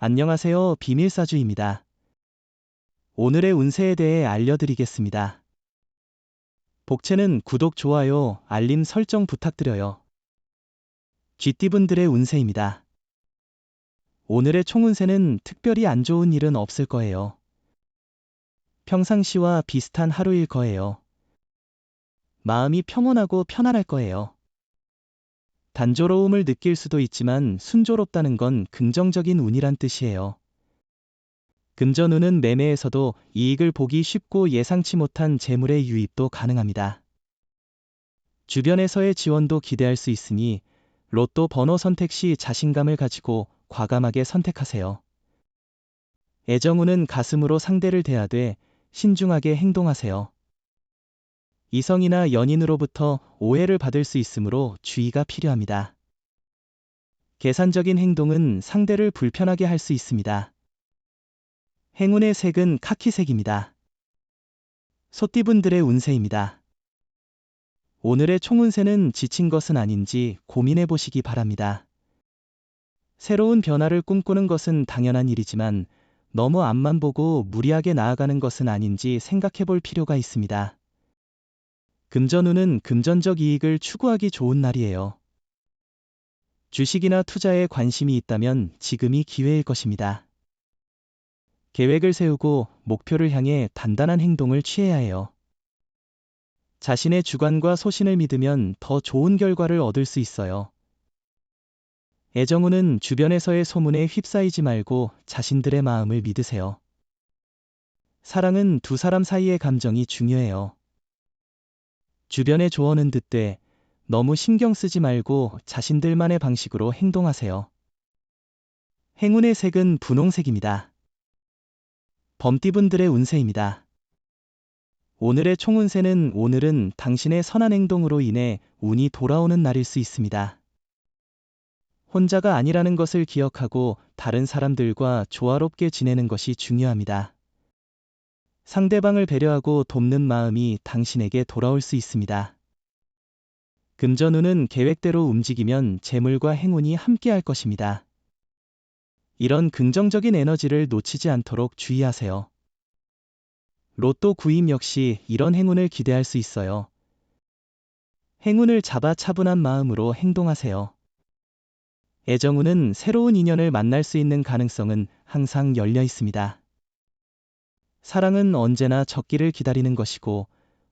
안녕하세요. 비밀사주입니다. 오늘의 운세에 대해 알려드리겠습니다. 복채는 구독, 좋아요, 알림 설정 부탁드려요. 쥐띠분들의 운세입니다. 오늘의 총운세는 특별히 안 좋은 일은 없을 거예요. 평상시와 비슷한 하루일 거예요. 마음이 평온하고 편안할 거예요. 단조로움을 느낄 수도 있지만 순조롭다는 건 긍정적인 운이란 뜻이에요. 금전운은 매매에서도 이익을 보기 쉽고 예상치 못한 재물의 유입도 가능합니다. 주변에서의 지원도 기대할 수 있으니 로또 번호 선택 시 자신감을 가지고 과감하게 선택하세요. 애정운은 가슴으로 상대를 대하되 신중하게 행동하세요. 이성이나 연인으로부터 오해를 받을 수 있으므로 주의가 필요합니다. 계산적인 행동은 상대를 불편하게 할 수 있습니다. 행운의 색은 카키색입니다. 소띠분들의 운세입니다. 오늘의 총운세는 지친 것은 아닌지 고민해 보시기 바랍니다. 새로운 변화를 꿈꾸는 것은 당연한 일이지만 너무 앞만 보고 무리하게 나아가는 것은 아닌지 생각해 볼 필요가 있습니다. 금전운은 금전적 이익을 추구하기 좋은 날이에요. 주식이나 투자에 관심이 있다면 지금이 기회일 것입니다. 계획을 세우고 목표를 향해 단단한 행동을 취해야 해요. 자신의 주관과 소신을 믿으면 더 좋은 결과를 얻을 수 있어요. 애정운은 주변에서의 소문에 휩싸이지 말고 자신들의 마음을 믿으세요. 사랑은 두 사람 사이의 감정이 중요해요. 주변의 조언은 듣되 너무 신경 쓰지 말고 자신들만의 방식으로 행동하세요. 행운의 색은 분홍색입니다. 범띠분들의 운세입니다. 오늘의 총운세는 오늘은 당신의 선한 행동으로 인해 운이 돌아오는 날일 수 있습니다. 혼자가 아니라는 것을 기억하고 다른 사람들과 조화롭게 지내는 것이 중요합니다. 상대방을 배려하고 돕는 마음이 당신에게 돌아올 수 있습니다. 금전운은 계획대로 움직이면 재물과 행운이 함께할 것입니다. 이런 긍정적인 에너지를 놓치지 않도록 주의하세요. 로또 구입 역시 이런 행운을 기대할 수 있어요. 행운을 잡아 차분한 마음으로 행동하세요. 애정운은 새로운 인연을 만날 수 있는 가능성은 항상 열려 있습니다. 사랑은 언제나 적기를 기다리는 것이고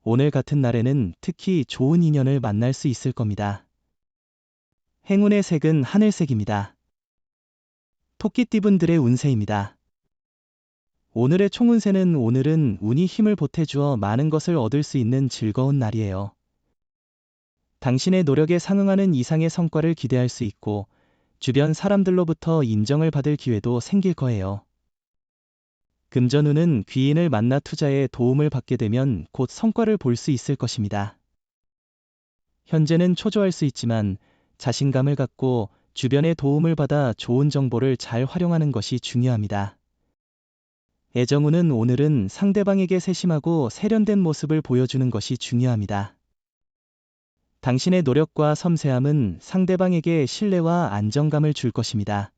오늘 같은 날에는 특히 좋은 인연을 만날 수 있을 겁니다. 행운의 색은 하늘색입니다. 토끼띠분들의 운세입니다. 오늘의 총운세는 오늘은 운이 힘을 보태주어 많은 것을 얻을 수 있는 즐거운 날이에요. 당신의 노력에 상응하는 이상의 성과를 기대할 수 있고 주변 사람들로부터 인정을 받을 기회도 생길 거예요. 금전운은 귀인을 만나 투자에 도움을 받게 되면 곧 성과를 볼 수 있을 것입니다. 현재는 초조할 수 있지만 자신감을 갖고 주변의 도움을 받아 좋은 정보를 잘 활용하는 것이 중요합니다. 애정운은 오늘은 상대방에게 세심하고 세련된 모습을 보여주는 것이 중요합니다. 당신의 노력과 섬세함은 상대방에게 신뢰와 안정감을 줄 것입니다.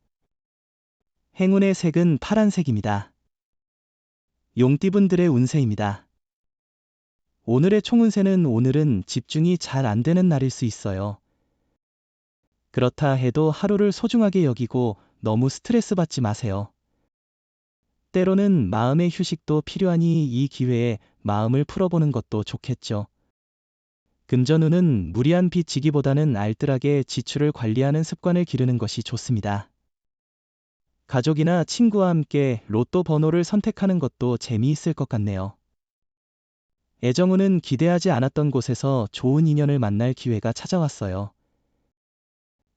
행운의 색은 파란색입니다. 용띠분들의 운세입니다. 오늘의 총운세는 오늘은 집중이 잘 안 되는 날일 수 있어요. 그렇다 해도 하루를 소중하게 여기고 너무 스트레스 받지 마세요. 때로는 마음의 휴식도 필요하니 이 기회에 마음을 풀어보는 것도 좋겠죠. 금전운은 무리한 빚 지기보다는 알뜰하게 지출을 관리하는 습관을 기르는 것이 좋습니다. 가족이나 친구와 함께 로또 번호를 선택하는 것도 재미있을 것 같네요. 애정운은 기대하지 않았던 곳에서 좋은 인연을 만날 기회가 찾아왔어요.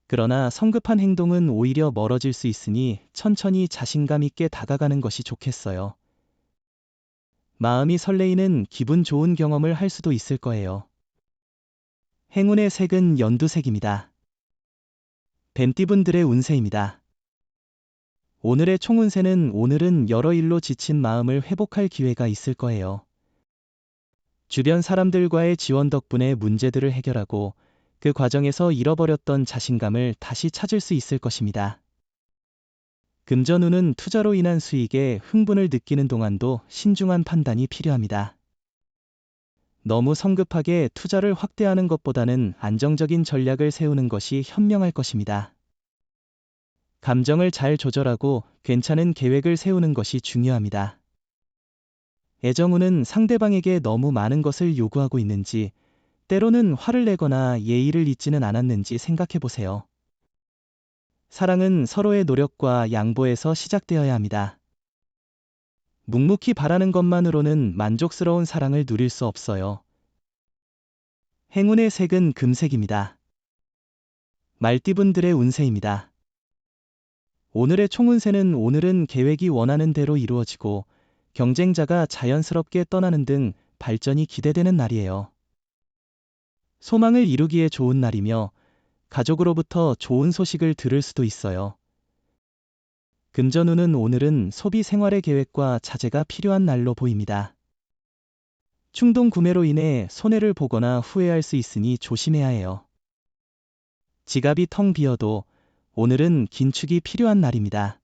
그러나 성급한 행동은 오히려 멀어질 수 있으니 천천히 자신감 있게 다가가는 것이 좋겠어요. 마음이 설레이는 기분 좋은 경험을 할 수도 있을 거예요. 행운의 색은 연두색입니다. 뱀띠분들의 운세입니다. 오늘의 총운세는 오늘은 여러 일로 지친 마음을 회복할 기회가 있을 거예요. 주변 사람들과의 지원 덕분에 문제들을 해결하고 그 과정에서 잃어버렸던 자신감을 다시 찾을 수 있을 것입니다. 금전운은 투자로 인한 수익에 흥분을 느끼는 동안도 신중한 판단이 필요합니다. 너무 성급하게 투자를 확대하는 것보다는 안정적인 전략을 세우는 것이 현명할 것입니다. 감정을 잘 조절하고 괜찮은 계획을 세우는 것이 중요합니다. 애정운은 상대방에게 너무 많은 것을 요구하고 있는지, 때로는 화를 내거나 예의를 잊지는 않았는지 생각해 보세요. 사랑은 서로의 노력과 양보에서 시작되어야 합니다. 묵묵히 바라는 것만으로는 만족스러운 사랑을 누릴 수 없어요. 행운의 색은 금색입니다. 말띠분들의 운세입니다. 오늘의 총운세는 오늘은 계획이 원하는 대로 이루어지고 경쟁자가 자연스럽게 떠나는 등 발전이 기대되는 날이에요. 소망을 이루기에 좋은 날이며 가족으로부터 좋은 소식을 들을 수도 있어요. 금전운은 오늘은 소비 생활의 계획과 자제가 필요한 날로 보입니다. 충동 구매로 인해 손해를 보거나 후회할 수 있으니 조심해야 해요. 지갑이 텅 비어도 오늘은 긴축이 필요한 날입니다.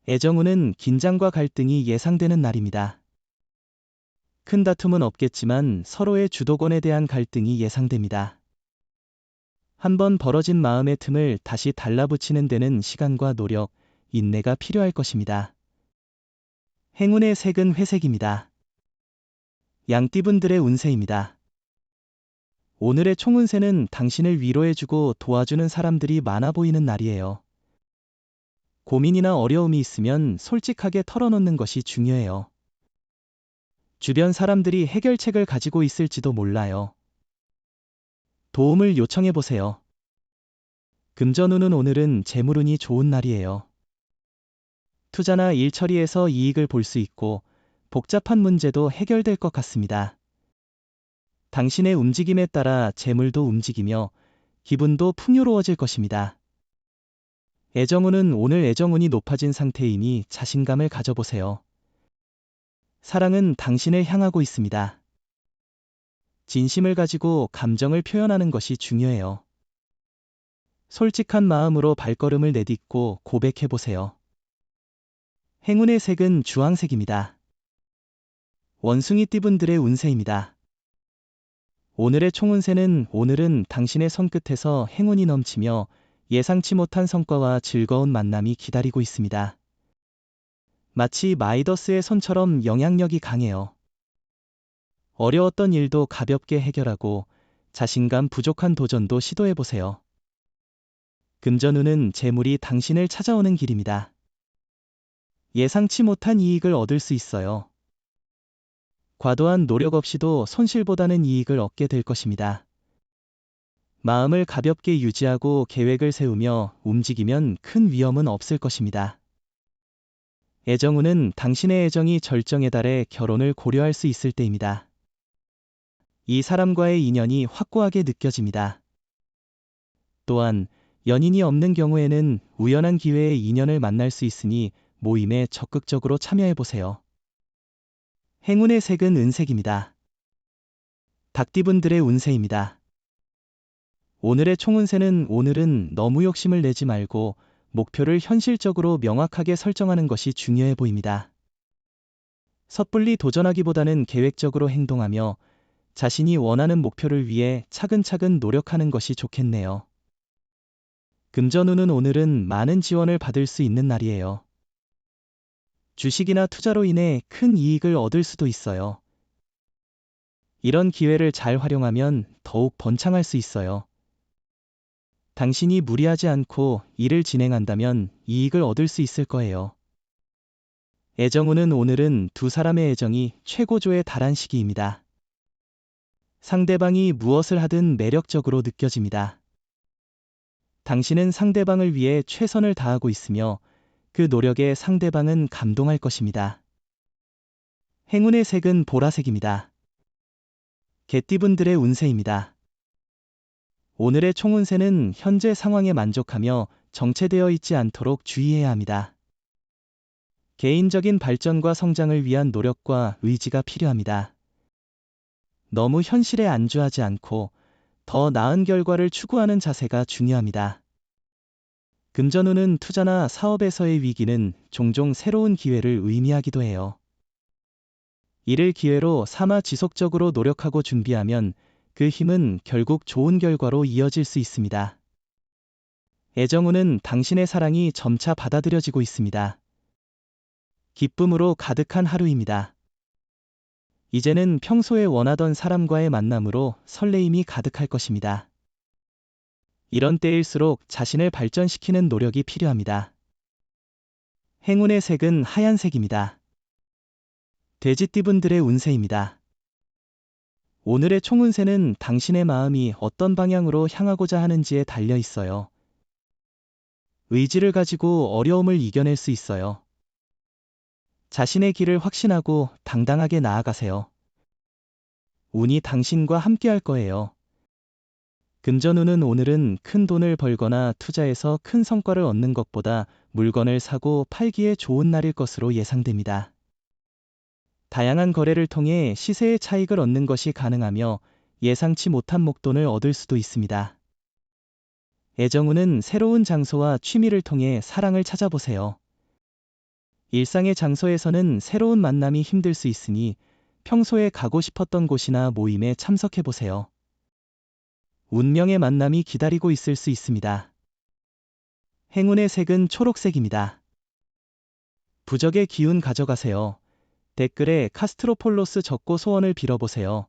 애정운은 긴장과 갈등이 예상되는 날입니다. 큰 다툼은 없겠지만 서로의 주도권에 대한 갈등이 예상됩니다. 한번 벌어진 마음의 틈을 다시 달라붙이는 데는 시간과 노력, 인내가 필요할 것입니다. 행운의 색은 회색입니다. 양띠분들의 운세입니다. 오늘의 총운세는 당신을 위로해주고 도와주는 사람들이 많아 보이는 날이에요. 고민이나 어려움이 있으면 솔직하게 털어놓는 것이 중요해요. 주변 사람들이 해결책을 가지고 있을지도 몰라요. 도움을 요청해 보세요. 금전운은 오늘은 재물운이 좋은 날이에요. 투자나 일 처리에서 이익을 볼 수 있고 복잡한 문제도 해결될 것 같습니다. 당신의 움직임에 따라 재물도 움직이며 기분도 풍요로워질 것입니다. 애정운은 오늘 애정운이 높아진 상태이니 자신감을 가져보세요. 사랑은 당신을 향하고 있습니다. 진심을 가지고 감정을 표현하는 것이 중요해요. 솔직한 마음으로 발걸음을 내딛고 고백해보세요. 행운의 색은 주황색입니다. 원숭이띠분들의 운세입니다. 오늘의 총운세는 오늘은 당신의 손끝에서 행운이 넘치며 예상치 못한 성과와 즐거운 만남이 기다리고 있습니다. 마치 마이더스의 손처럼 영향력이 강해요. 어려웠던 일도 가볍게 해결하고 자신감 부족한 도전도 시도해보세요. 금전운은 재물이 당신을 찾아오는 길입니다. 예상치 못한 이익을 얻을 수 있어요. 과도한 노력 없이도 손실보다는 이익을 얻게 될 것입니다. 마음을 가볍게 유지하고 계획을 세우며 움직이면 큰 위험은 없을 것입니다. 애정운은 당신의 애정이 절정에 달해 결혼을 고려할 수 있을 때입니다. 이 사람과의 인연이 확고하게 느껴집니다. 또한 연인이 없는 경우에는 우연한 기회에 인연을 만날 수 있으니 모임에 적극적으로 참여해보세요. 행운의 색은 은색입니다. 닭띠분들의 운세입니다. 오늘의 총운세는 오늘은 너무 욕심을 내지 말고 목표를 현실적으로 명확하게 설정하는 것이 중요해 보입니다. 섣불리 도전하기보다는 계획적으로 행동하며 자신이 원하는 목표를 위해 차근차근 노력하는 것이 좋겠네요. 금전운은 오늘은 많은 지원을 받을 수 있는 날이에요. 주식이나 투자로 인해 큰 이익을 얻을 수도 있어요. 이런 기회를 잘 활용하면 더욱 번창할 수 있어요. 당신이 무리하지 않고 일을 진행한다면 이익을 얻을 수 있을 거예요. 애정운은 오늘은 두 사람의 애정이 최고조에 달한 시기입니다. 상대방이 무엇을 하든 매력적으로 느껴집니다. 당신은 상대방을 위해 최선을 다하고 있으며 그 노력에 상대방은 감동할 것입니다. 행운의 색은 보라색입니다. 개띠분들의 운세입니다. 오늘의 총운세는 현재 상황에 만족하며 정체되어 있지 않도록 주의해야 합니다. 개인적인 발전과 성장을 위한 노력과 의지가 필요합니다. 너무 현실에 안주하지 않고 더 나은 결과를 추구하는 자세가 중요합니다. 금전운은 투자나 사업에서의 위기는 종종 새로운 기회를 의미하기도 해요. 이를 기회로 삼아 지속적으로 노력하고 준비하면 그 힘은 결국 좋은 결과로 이어질 수 있습니다. 애정운은 당신의 사랑이 점차 받아들여지고 있습니다. 기쁨으로 가득한 하루입니다. 이제는 평소에 원하던 사람과의 만남으로 설레임이 가득할 것입니다. 이런 때일수록 자신을 발전시키는 노력이 필요합니다. 행운의 색은 하얀색입니다. 돼지띠분들의 운세입니다. 오늘의 총운세는 당신의 마음이 어떤 방향으로 향하고자 하는지에 달려 있어요. 의지를 가지고 어려움을 이겨낼 수 있어요. 자신의 길을 확신하고 당당하게 나아가세요. 운이 당신과 함께할 거예요. 금전운은 오늘은 큰 돈을 벌거나 투자해서 큰 성과를 얻는 것보다 물건을 사고 팔기에 좋은 날일 것으로 예상됩니다. 다양한 거래를 통해 시세의 차익을 얻는 것이 가능하며 예상치 못한 목돈을 얻을 수도 있습니다. 애정운은 새로운 장소와 취미를 통해 사랑을 찾아보세요. 일상의 장소에서는 새로운 만남이 힘들 수 있으니 평소에 가고 싶었던 곳이나 모임에 참석해보세요. 운명의 만남이 기다리고 있을 수 있습니다. 행운의 색은 초록색입니다. 부적의 기운 가져가세요. 댓글에 카스트로폴로스 적고 소원을 빌어보세요.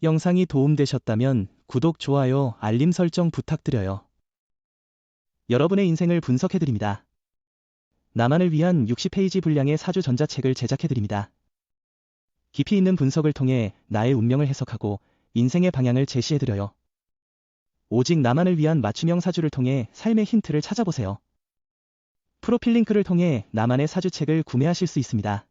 영상이 도움되셨다면 구독, 좋아요, 알림 설정 부탁드려요. 여러분의 인생을 분석해드립니다. 나만을 위한 60페이지 분량의 사주 전자책을 제작해드립니다. 깊이 있는 분석을 통해 나의 운명을 해석하고 인생의 방향을 제시해드려요. 오직 나만을 위한 맞춤형 사주를 통해 삶의 힌트를 찾아보세요. 프로필 링크를 통해 나만의 사주책을 구매하실 수 있습니다.